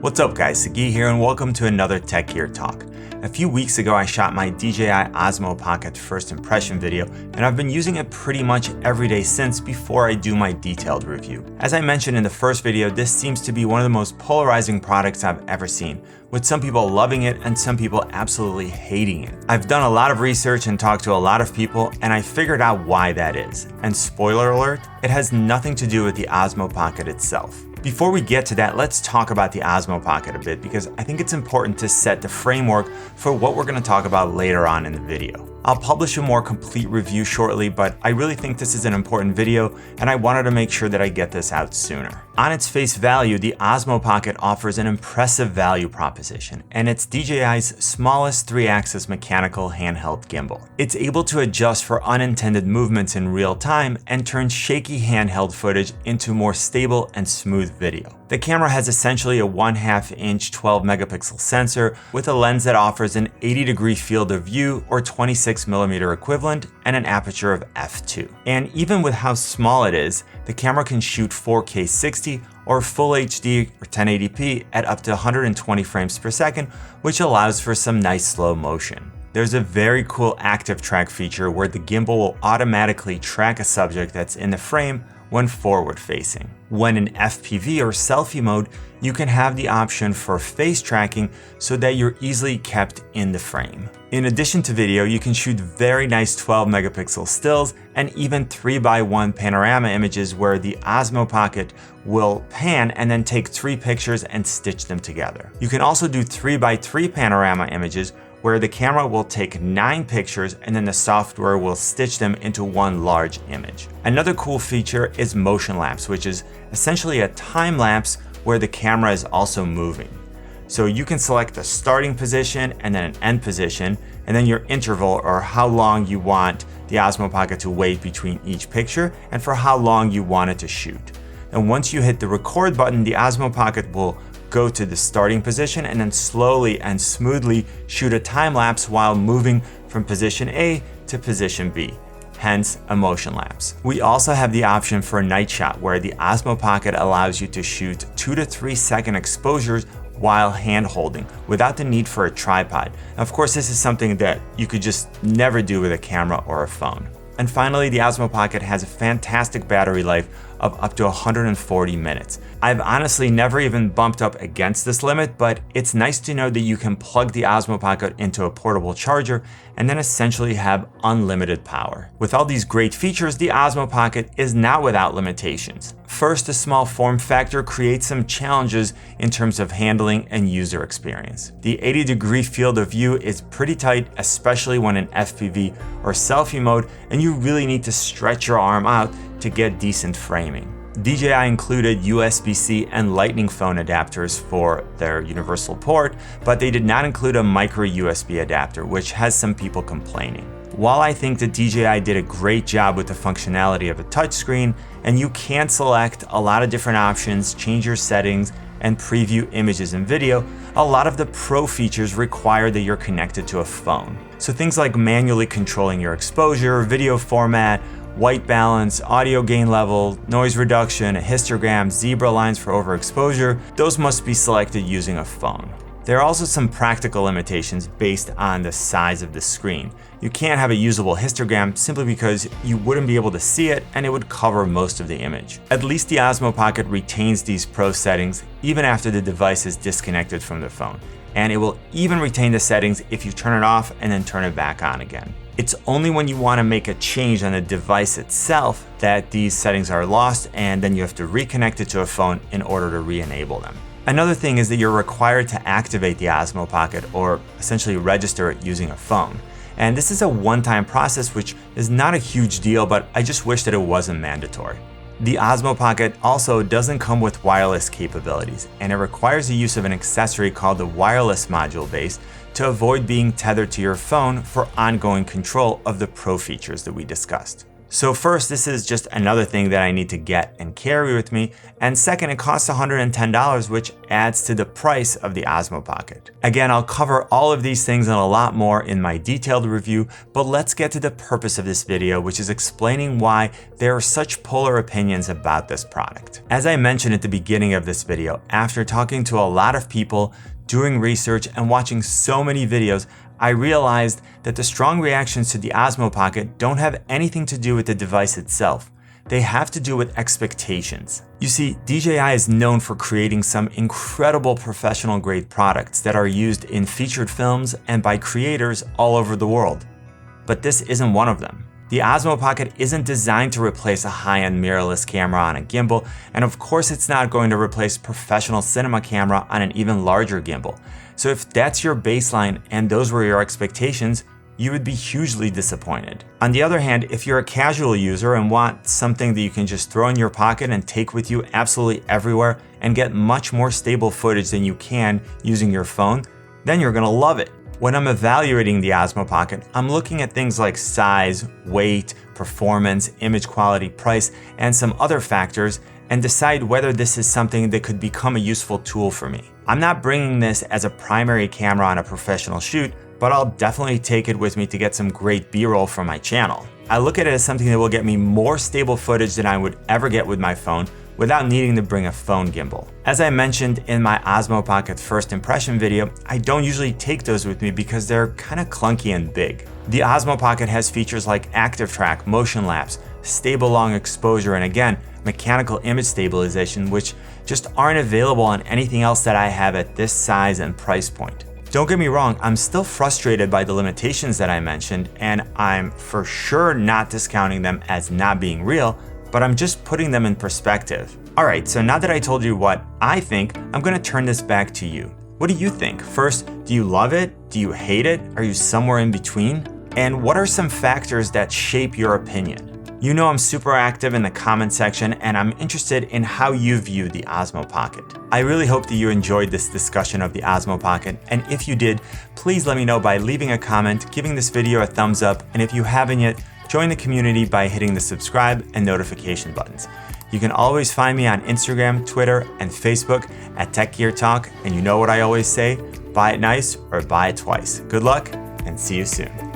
What's up guys, Sagi here and welcome to another Tech Gear Talk. A few weeks ago I shot my DJI Osmo Pocket first impression video and I've been using it pretty much every day since before I do my detailed review. As I mentioned in the first video, this seems to be one of the most polarizing products I've ever seen, with some people loving it and some people absolutely hating it. I've done a lot of research and talked to a lot of people and I figured out why that is. And spoiler alert, it has nothing to do with the Osmo Pocket itself. Before we get to that, let's talk about the Osmo Pocket a bit because I think it's important to set the framework for what we're going to talk about later on in the video. I'll publish a more complete review shortly, but I really think this is an important video and I wanted to make sure that I get this out sooner. On its face value, the Osmo Pocket offers an impressive value proposition, and it's DJI's smallest 3-axis mechanical handheld gimbal. It's able to adjust for unintended movements in real time and turn shaky handheld footage into more stable and smooth video. The camera has essentially a 1/2-inch 12-megapixel sensor with a lens that offers an 80-degree field of view or 26mm equivalent and an aperture of f2. And even with how small it is, the camera can shoot 4K 60 or Full HD or 1080p at up to 120 frames per second, which allows for some nice slow motion. There's a very cool active track feature where the gimbal will automatically track a subject that's in the frame when forward facing. When in FPV or selfie mode, you can have the option for face tracking so that you're easily kept in the frame. In addition to video, you can shoot very nice 12-megapixel stills and even 3x1 panorama images where the Osmo Pocket will pan and then take 3 pictures and stitch them together. You can also do 3x3 panorama images where the camera will take 9 pictures and then the software will stitch them into one large image. Another cool feature is motion lapse, which is essentially a time lapse where the camera is also moving. So you can select a starting position and then an end position, and then your interval or how long you want the Osmo Pocket to wait between each picture and for how long you want it to shoot. And once you hit the record button, the Osmo Pocket will go to the starting position and then slowly and smoothly shoot a time lapse while moving from position A to position B, hence a motion lapse. We also have the option for a night shot where the Osmo Pocket allows you to shoot 2 to 3 second exposures while hand holding without the need for a tripod. Of course, this is something that you could just never do with a camera or a phone. And finally, the Osmo Pocket has a fantastic battery life of up to 140 minutes. I've honestly never even bumped up against this limit, but it's nice to know that you can plug the Osmo Pocket into a portable charger and then essentially have unlimited power. With all these great features, the Osmo Pocket is not without limitations. First, the small form factor creates some challenges in terms of handling and user experience. The 80-degree field of view is pretty tight, especially when in FPV or selfie mode, and you really need to stretch your arm out to get decent framing. DJI included USB-C and Lightning phone adapters for their universal port, but they did not include a micro USB adapter, which has some people complaining. While I think that DJI did a great job with the functionality of a touchscreen, and you can select a lot of different options, change your settings, and preview images and video, a lot of the pro features require that you're connected to a phone. So things like manually controlling your exposure, video format, white balance, audio gain level, noise reduction, a histogram, zebra lines for overexposure, those must be selected using a phone. There are also some practical limitations based on the size of the screen. You can't have a usable histogram simply because you wouldn't be able to see it and it would cover most of the image. At least the Osmo Pocket retains these pro settings even after the device is disconnected from the phone. And it will even retain the settings if you turn it off and then turn it back on again. It's only when you want to make a change on the device itself that these settings are lost, and then you have to reconnect it to a phone in order to re-enable them. Another thing is that you're required to activate the Osmo Pocket or essentially register it using a phone. And this is a one-time process, which is not a huge deal, but I just wish that it wasn't mandatory. The Osmo Pocket also doesn't come with wireless capabilities, and it requires the use of an accessory called the wireless module base to avoid being tethered to your phone for ongoing control of the pro features that we discussed. So first, this is just another thing that I need to get and carry with me, and second, it costs $110, which adds to the price of the Osmo Pocket. Again, I'll cover all of these things and a lot more in my detailed review, but let's get to the purpose of this video, which is explaining why there are such polar opinions about this product. As I mentioned at the beginning of this video, after talking to a lot of people, doing research, and watching so many videos, I realized that the strong reactions to the Osmo Pocket don't have anything to do with the device itself. They have to do with expectations. You see, DJI is known for creating some incredible professional grade products that are used in featured films and by creators all over the world. But this isn't one of them. The Osmo Pocket isn't designed to replace a high-end mirrorless camera on a gimbal, and of course it's not going to replace professional cinema camera on an even larger gimbal. So if that's your baseline and those were your expectations, you would be hugely disappointed. On the other hand, if you're a casual user and want something that you can just throw in your pocket and take with you absolutely everywhere and get much more stable footage than you can using your phone, then you're gonna love it. When I'm evaluating the Osmo Pocket, I'm looking at things like size, weight, performance, image quality, price, and some other factors, and decide whether this is something that could become a useful tool for me. I'm not bringing this as a primary camera on a professional shoot, but I'll definitely take it with me to get some great B-roll for my channel. I look at it as something that will get me more stable footage than I would ever get with my phone without needing to bring a phone gimbal. As I mentioned in my Osmo Pocket first impression video, I don't usually take those with me because they're kind of clunky and big. The Osmo Pocket has features like active track, motion lapse, stable long exposure, and again, mechanical image stabilization, which just aren't available on anything else that I have at this size and price point. Don't get me wrong, I'm still frustrated by the limitations that I mentioned, and I'm for sure not discounting them as not being real, but I'm just putting them in perspective. Alright, so now that I told you what I think, I'm gonna turn this back to you. What do you think? First, do you love it? Do you hate it? Are you somewhere in between? And what are some factors that shape your opinion? You know I'm super active in the comment section, and I'm interested in how you view the Osmo Pocket. I really hope that you enjoyed this discussion of the Osmo Pocket, and if you did, please let me know by leaving a comment, giving this video a thumbs up, and if you haven't yet, join the community by hitting the subscribe and notification buttons. You can always find me on Instagram, Twitter, and Facebook at Tech Gear Talk, and you know what I always say, buy it nice or buy it twice. Good luck, and see you soon.